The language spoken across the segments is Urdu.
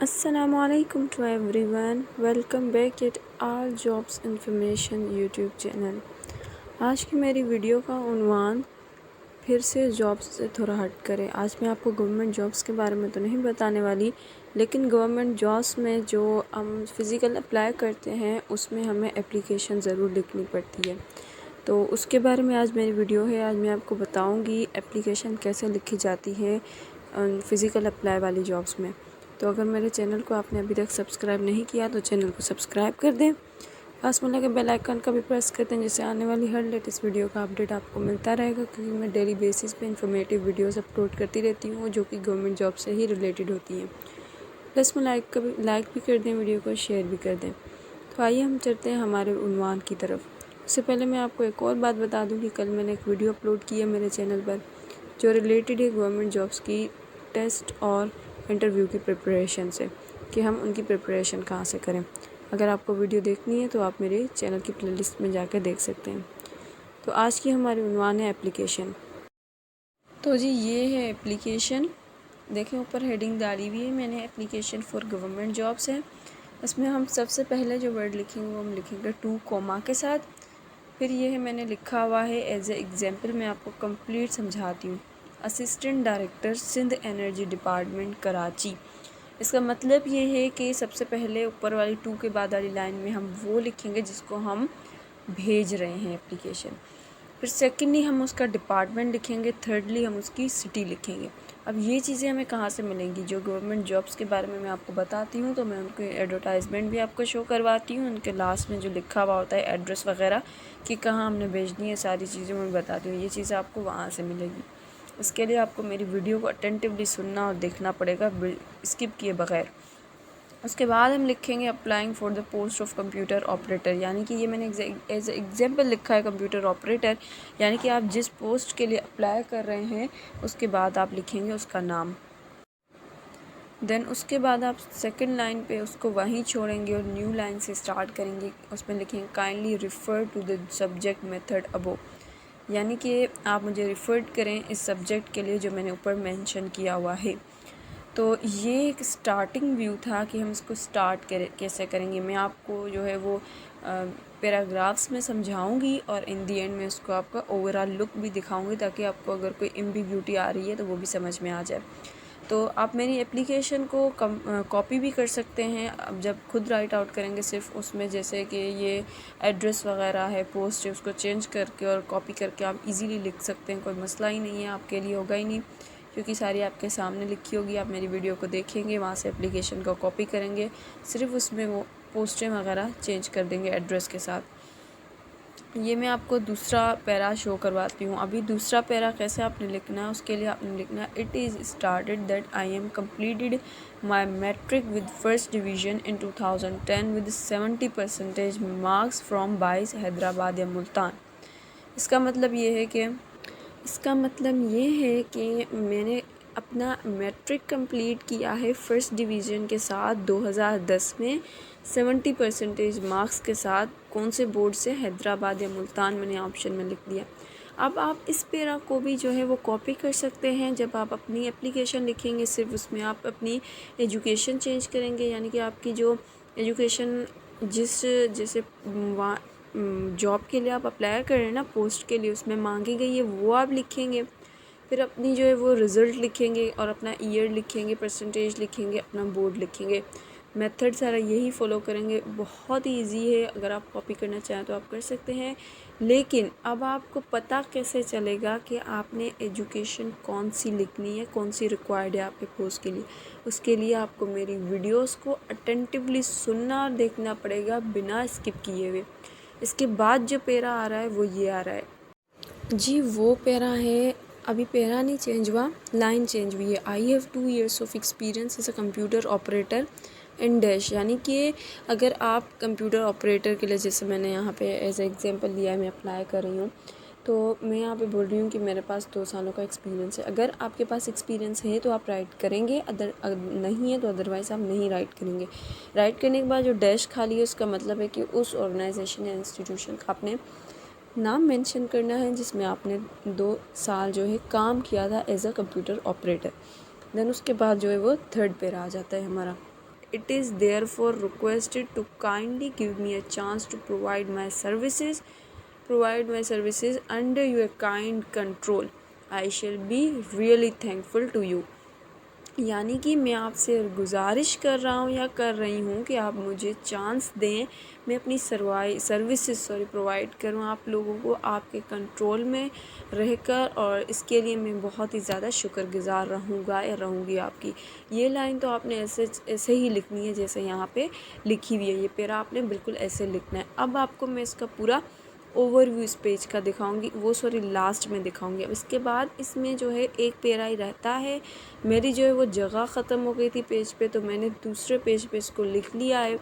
السلام علیکم to everyone, welcome back at all jobs information YouTube channel. آج کی میری ویڈیو کا عنوان پھر سے جابس سے تھوڑا ہٹ کرے۔ آج میں آپ کو گورنمنٹ جابس کے بارے میں تو نہیں بتانے والی، لیکن گورنمنٹ جابس میں جو ہم فزیکل اپلائی کرتے ہیں اس میں ہمیں اپلیکیشن ضرور لکھنی پڑتی ہے، تو اس کے بارے میں آج میری ویڈیو ہے۔ آج میں آپ کو بتاؤں گی اپلیکیشن کیسے لکھی جاتی ہے فزیکل اپلائی والی جابس میں۔ تو اگر میرے چینل کو آپ نے ابھی تک سبسکرائب نہیں کیا تو چینل کو سبسکرائب کر دیں، پاس میں لگے بیل آئیکن کا بھی پریس کرتے ہیں، جس سے آنے والی ہر لیٹسٹ ویڈیو کا اپڈیٹ آپ کو ملتا رہے گا، کیونکہ میں ڈیلی بیسس پہ انفارمیٹیو ویڈیوز اپلوڈ کرتی رہتی ہوں جو کہ گورنمنٹ جاب سے ہی ریلیٹڈ ہوتی ہیں۔ پلس میں لائک بھی کر دیں، ویڈیو کو شیئر بھی کر دیں۔ تو آئیے ہم چلتے ہیں ہمارے عنوان کی طرف۔ اس سے پہلے میں آپ کو ایک اور بات بتا دوں کہ کل میں نے ایک ویڈیو اپلوڈ کی ہے میرے چینل پر جو ریلیٹڈ ہے گورنمنٹ جابس کی ٹیسٹ اور انٹرویو کی پریپریشن سے، کہ ہم ان کی پریپریشن کہاں سے کریں۔ اگر آپ کو ویڈیو دیکھنی ہے تو آپ میرے چینل کی پلے لسٹ میں جا کے دیکھ سکتے ہیں۔ تو آج کی ہماری عنوان ہے اپلیکیشن۔ تو جی یہ ہے اپلیکیشن، دیکھیں اوپر ہیڈنگ ڈالی ہوئی ہے میں نے، اپلیکیشن فار گورنمنٹ جابس ہے۔ اس میں ہم سب سے پہلے جو ورڈ لکھیں گے وہ ہم لکھیں گے 2 کوما کے ساتھ۔ پھر یہ ہے میں نے لکھا ہوا ہے ایز اے ایگزامپل، میں آپ کو کمپلیٹ سمجھاتی ہوں۔ Assistant director Sindh energy department Karachi. اس کا مطلب یہ ہے کہ سب سے پہلے اوپر والی 2 کے بعد والی لائن میں ہم وہ لکھیں گے جس کو ہم بھیج رہے ہیں اپلیکیشن۔ پھر سیکنڈلی ہم اس کا ڈپارٹمنٹ لکھیں گے، تھرڈلی ہم اس کی سٹی لکھیں گے۔ اب یہ چیزیں ہمیں کہاں سے ملیں گی؟ جو گورنمنٹ جابس کے بارے میں آپ کو بتاتی ہوں تو میں ان کے ایڈورٹائزمنٹ بھی آپ کو شو کرواتی ہوں، ان کے لاسٹ میں جو لکھا ہوا ہوتا ہے ایڈریس وغیرہ کہ کہاں ہم نے بھیجنی ہے، ساری چیزیں میں بتاتی ہوں۔ یہ چیزیں آپ کو وہاں سے ملے گی۔ اس کے لیے آپ کو میری ویڈیو کو اٹینٹیولی سننا اور دیکھنا پڑے گا اسکپ کیے بغیر۔ اس کے بعد ہم لکھیں گے applying for the post of computer operator, یعنی کہ یہ میں نے ایز اے ایگزامپل لکھا ہے کمپیوٹر آپریٹر، یعنی کہ آپ جس پوسٹ کے لیے اپلائی کر رہے ہیں اس کے بعد آپ لکھیں گے اس کا نام۔ دین اس کے بعد آپ سیکنڈ لائن پہ اس کو وہیں چھوڑیں گے اور نیو لائن سے سٹارٹ کریں گے۔ اس میں لکھیں گے kindly refer to the subject mentioned above, یعنی کہ آپ مجھے ریفرڈ کریں اس سبجیکٹ کے لیے جو میں نے اوپر مینشن کیا ہوا ہے۔ تو یہ ایک سٹارٹنگ ویو تھا کہ ہم اس کو سٹارٹ کیسے کریں گے۔ میں آپ کو جو ہے وہ پیراگرافس میں سمجھاؤں گی اور ان دی اینڈ میں اس کو آپ کا اوور آل لک بھی دکھاؤں گی، تاکہ آپ کو اگر کوئی ایمبیگیوٹی آ رہی ہے تو وہ بھی سمجھ میں آ جائے۔ تو آپ میری اپلیکیشن کو کاپی بھی کر سکتے ہیں، اب جب خود رائٹ آؤٹ کریں گے صرف اس میں، جیسے کہ یہ ایڈریس وغیرہ ہے، پوسٹ ہے، اس کو چینج کر کے اور کاپی کر کے آپ ایزیلی لکھ سکتے ہیں، کوئی مسئلہ ہی نہیں ہے، آپ کے لیے ہوگا ہی نہیں، کیونکہ ساری آپ کے سامنے لکھی ہوگی۔ آپ میری ویڈیو کو دیکھیں گے، وہاں سے اپلیکیشن کو کاپی کریں گے، صرف اس میں وہ پوسٹیں وغیرہ چینج کر دیں گے ایڈریس کے ساتھ۔ یہ میں آپ کو دوسرا پیرا شو کرواتی ہوں۔ ابھی دوسرا پیرا کیسے آپ نے لکھنا ہے، اس کے لیے آپ نے لکھنا ہے it is started that I am completed my matric with first division in 2010 with 70% marks from BISE Hyderabad یا ملتان۔ اس کا مطلب یہ ہے کہ میں نے اپنا میٹرک کمپلیٹ کیا ہے فرسٹ ڈویژن کے ساتھ 2010 میں 70% مارکس کے ساتھ۔ کون سے بورڈ سے؟ حیدرآباد یا ملتان، میں نے آپشن میں لکھ دیا۔ اب آپ اس پیرا کو بھی جو ہے وہ کاپی کر سکتے ہیں۔ جب آپ اپنی اپلیکیشن لکھیں گے صرف اس میں آپ اپنی ایجوکیشن چینج کریں گے، یعنی کہ آپ کی جو ایجوکیشن جیسے جاب کے لیے آپ اپلائی کر رہے ہیں نا، پوسٹ کے لیے اس میں مانگی گئی ہے، وہ آپ لکھیں گے۔ پھر اپنی جو ہے وہ رزلٹ لکھیں گے اور اپنا ایئر لکھیں گے، پرسنٹیج لکھیں گے، اپنا بورڈ لکھیں گے۔ میتھڈ سارا یہی فالو کریں گے، بہت ہی ایزی ہے، اگر آپ کاپی کرنا چاہیں تو آپ کر سکتے ہیں۔ لیکن اب آپ کو پتہ کیسے چلے گا کہ آپ نے ایجوکیشن کون سی لکھنی ہے، کون سی ریکوائرڈ ہے آپ کے پوسٹ کے لیے؟ اس کے لیے آپ کو میری ویڈیوز کو اٹینٹیولی سننا اور دیکھنا پڑے گا بنا اسکپ کیے ہوئے۔ اس کے بعد جو پیرا آ رہا ہے وہ یہ آ رہا ہے جی، وہ پیرا ہے، ابھی پیرا نہیں چینج ہوا، لائن چینج ہوئی ہے۔ I have 2 years of experience as a computer operator in dash, یعنی کہ اگر آپ کمپیوٹر آپریٹر کے لیے، جیسے میں نے یہاں پہ ایز اے ایگزامپل لیا ہے، میں اپلائی کر رہی ہوں، تو میں یہاں پہ بول رہی ہوں کہ میرے پاس 2 سالوں کا ایکسپیرینس ہے۔ اگر آپ کے پاس ایکسپیرینس ہے تو آپ رائٹ کریں گے، نہیں ہے تو ادروائز آپ نہیں رائٹ کریں گے۔ رائٹ کرنے کے بعد جو ڈیش خالی ہے اس کا مطلب ہے کہ اس آرگنائزیشن یا انسٹیٹیوشن کا آپ نے نام مینشن کرنا ہے جس میں آپ نے 2 سال جو ہے کام کیا تھا ایز اے کمپیوٹر آپریٹر۔ دین اس کے بعد جو ہے وہ تھرڈ پیرا آ جاتا ہے ہمارا۔ It is therefore requested to kindly give me a chance to provide my services under your kind control. I shall be really thankful to you. یعنی کہ میں آپ سے گزارش کر رہا ہوں یا کر رہی ہوں کہ آپ مجھے چانس دیں، میں اپنی سروسز پرووائڈ کروں آپ لوگوں کو آپ کے کنٹرول میں رہ کر، اور اس کے لیے میں بہت ہی زیادہ شکر گزار رہوں گی آپ کی۔ یہ لائن تو آپ نے ایسے ہی لکھنی ہے جیسے یہاں پہ لکھی ہوئی ہے، یہ پیرا آپ نے بالکل ایسے لکھنا ہے۔ اب آپ کو میں اس کا پورا اوور ویو اس پیج کا دکھاؤں گی، لاسٹ میں دکھاؤں گی۔ اب اس کے بعد اس میں جو ہے ایک پیرا ہی رہتا ہے، میری جو ہے وہ جگہ ختم ہو گئی تھی پیج پہ، تو میں نے دوسرے پیج پہ اس کو لکھ لیا ہے۔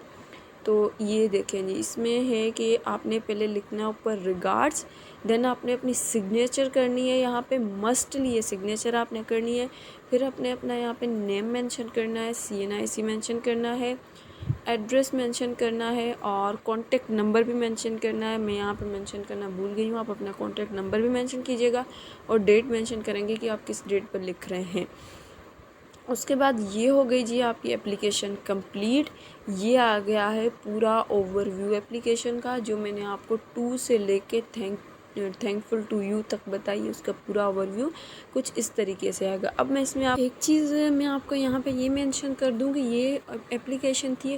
تو یہ دیکھیں جی، اس میں ہے کہ آپ نے پہلے لکھنا اوپر ریگارڈز، دین آپ نے اپنی سگنیچر کرنی ہے، یہاں پہ مسٹلی یہ سگنیچر آپ نے کرنی ہے، پھر اپنا یہاں پہ نیم مینشن کرنا ہے، CNIC مینشن کرنا ہے، ایڈریس مینشن کرنا ہے، اور کانٹیکٹ نمبر بھی مینشن کرنا ہے۔ میں یہاں پہ مینشن کرنا بھول گئی ہوں، آپ اپنا کانٹیکٹ نمبر بھی مینشن کیجیے گا، اور ڈیٹ مینشن کریں گے کہ آپ کس ڈیٹ پر لکھ رہے ہیں۔ اس کے بعد یہ ہو گئی جی آپ کی اپلیکیشن کمپلیٹ۔ یہ آ گیا ہے پورا اوور ویو اپلیکیشن کا، جو میں نے آپ کو 2 سے لے کے تھینکفل ٹو یو تک بتائی، اس کا پورا اوور ویو کچھ اس طریقے سے آئے گا۔ اب میں اس میں ایک چیز میں آپ کو یہاں پہ یہ مینشن کر دوں کہ یہ اپلیکیشن تھی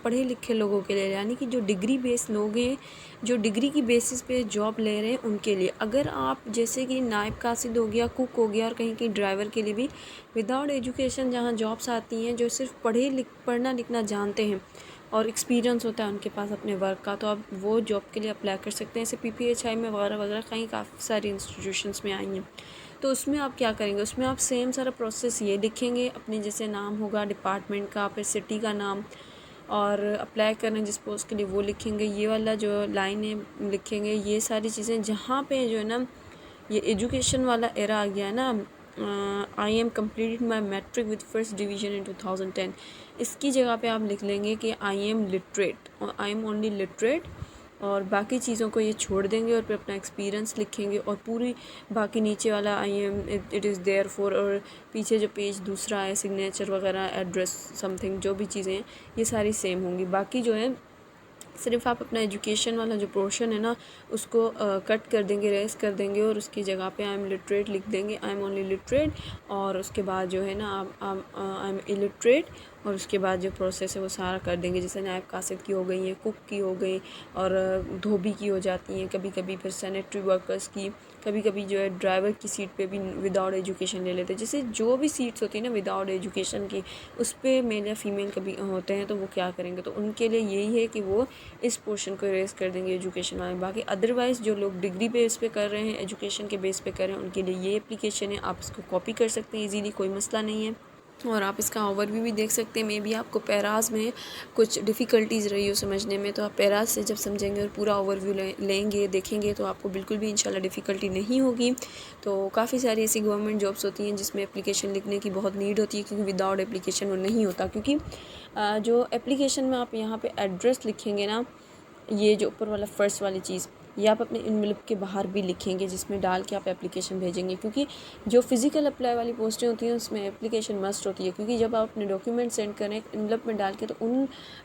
پڑھے لکھے لوگوں کے لیے، یعنی کہ جو ڈگری بیس لوگ ہیں، جو ڈگری کی بیسس پہ جاب لے رہے ہیں ان کے لیے۔ اگر آپ جیسے کہ نائب قاصد ہو گیا، کوک ہو گیا، اور کہیں ڈرائیور کے لیے بھی وداؤٹ ایجوکیشن جہاں جابس آتی ہیں، جو صرف پڑھنا لکھنا جانتے ہیں اور ایکسپیرینس ہوتا ہے ان کے پاس اپنے ورک کا، تو آپ وہ جاب کے لیے اپلائی کر سکتے ہیں۔ جیسے PPHI میں وغیرہ کہیں کافی ساری انسٹیٹیوشنس میں آئی ہیں۔ تو اس میں آپ کیا کریں گے، اس میں آپ سیم سارا پروسیس یہ لکھیں گے، اپنے جیسے نام ہوگا ڈپارٹمنٹ کا، پھر سٹی کا نام، اور اپلائی کرنا جس پوسٹ کے لیے وہ لکھیں گے، یہ والا جو لائن ہے لکھیں گے، یہ ساری چیزیں جہاں پہ جو ہے نا یہ ایجوکیشن والا ایرا آ گیا ہے نا، I am completed my metric with first division in 2010، اس کی جگہ پہ آپ لکھ لیں گے کہ I am literate، اور I am only literate، اور باقی چیزوں کو یہ چھوڑ دیں گے، اور پھر اپنا ایکسپیرینس لکھیں گے، اور پوری باقی نیچے والا I am it is therefore، اور پیچھے جو پیج دوسرا ہے سگنیچر وغیرہ، ایڈریس سم تھنگ جو بھی چیزیں ہیں یہ ساری سیم ہوں گی۔ باقی جو ہے صرف آپ اپنا ایجوکیشن والا جو پورشن ہے نا اس کو کٹ کر دیں گے، ریز کر دیں گے، اور اس کی جگہ پہ آئی ایم لٹریٹ لکھ دیں گے، آئی ایم اونلی لٹریٹ، اور اس کے بعد جو ہے نا آئی ایم الٹریٹ، اور اس کے بعد جو پروسیس ہے وہ سارا کر دیں گے۔ جیسے نائب قاصد کی ہو گئی ہیں، کوک کی ہو گئی، اور دھوبی کی ہو جاتی ہیں کبھی کبھی، پھر سینیٹری ورکرز کی، کبھی کبھی جو ہے ڈرائیور کی سیٹ پہ بھی وداؤٹ ایجوکیشن لے لیتے ہیں۔ جیسے جو بھی سیٹس ہوتی ہیں نا وداؤٹ ایجوکیشن کی، اس پہ میل یا فیمیل کبھی ہوتے ہیں، تو وہ کیا کریں گے، تو ان کے لیے یہی ہے کہ وہ اس پورشن کو ریز کر دیں گے ایجوکیشن والے۔ باقی ادروائز جو لوگ ڈگری بیس پہ کر رہے ہیں، ایجوکیشن کے بیس پہ کر رہے ہیں، ان کے لیے یہ اپلیکیشن ہے، آپ اس کو کاپی کر سکتے ہیں ایزیلی، کوئی مسئلہ نہیں ہے، اور آپ اس کا اوور ویو بھی دیکھ سکتے ہیں۔ میں بھی آپ کو پیراز میں کچھ ڈیفیکلٹیز رہی ہو سمجھنے میں، تو آپ پیراز سے جب سمجھیں گے اور پورا اوور ویو لیں گے، دیکھیں گے، تو آپ کو بالکل بھی انشاءاللہ ڈیفیکلٹی نہیں ہوگی۔ تو کافی ساری ایسی گورنمنٹ جابس ہوتی ہیں جس میں اپلیکیشن لکھنے کی بہت نیڈ ہوتی ہے، کیونکہ وداؤٹ اپلیکیشن وہ نہیں ہوتا، کیونکہ جو اپلیکیشن میں آپ یہاں پہ ایڈریس لکھیں گے نا، یہ جو اوپر والا فرسٹ والی چیز، یہ آپ اپنے انویلپ کے باہر بھی لکھیں گے، جس میں ڈال کے آپ اپلیکیشن بھیجیں گے، کیونکہ جو فزیکل اپلائی والی پوسٹیں ہوتی ہیں اس میں اپلیکیشن مسٹ ہوتی ہے، کیونکہ جب آپ اپنے ڈاکیومنٹ سینڈ کریں انویلپ میں ڈال کے، تو ان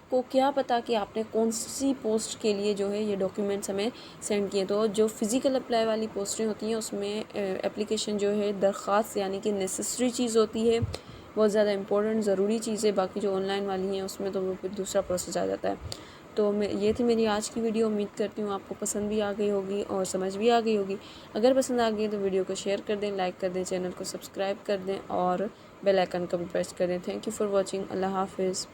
کو کیا پتا کہ آپ نے کون سی پوسٹ کے لیے جو ہے یہ ڈاکیومنٹس ہمیں سینڈ کیے۔ تو جو فزیکل اپلائی والی پوسٹیں ہوتی ہیں اس میں اپلیکیشن جو ہے درخواست یعنی کہ نیسیسری چیز ہوتی ہے، بہت زیادہ امپورٹنٹ ضروری چیز ہے۔ باقی جو آن لائن والی ہیں اس میں تو وہ پھر دوسرا پروسیس آ جاتا ہے۔ تو یہ تھی میری آج کی ویڈیو، امید کرتی ہوں آپ کو پسند بھی آ گئی ہوگی اور سمجھ بھی آ گئی ہوگی۔ اگر پسند آ گئی تو ویڈیو کو شیئر کر دیں، لائک کر دیں، چینل کو سبسکرائب کر دیں، اور بیل آئیکن کو بھی پریس کر دیں۔ تھینک یو فار واچنگ، اللہ حافظ۔